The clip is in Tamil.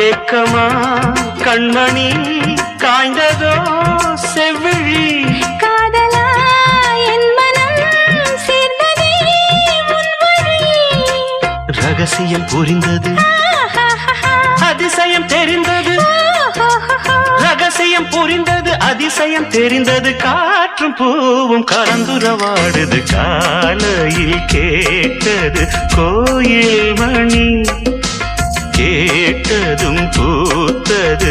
ஏக்கமா கண்மணி காய்ந்ததோ செவ்விழி காதலா என் மனம் சேர்ந்ததே உன் வழி. ரகசியம் புரிந்தது அதிசயம் தெரிந்தது ரகசியம் புரிந்தது அதிசயம் தெரிந்தது காற்றும் பூவும் கலந்துரவாடுது காலையில் கேட்டது கோயில் மணி கேட்டதும் பூத்தது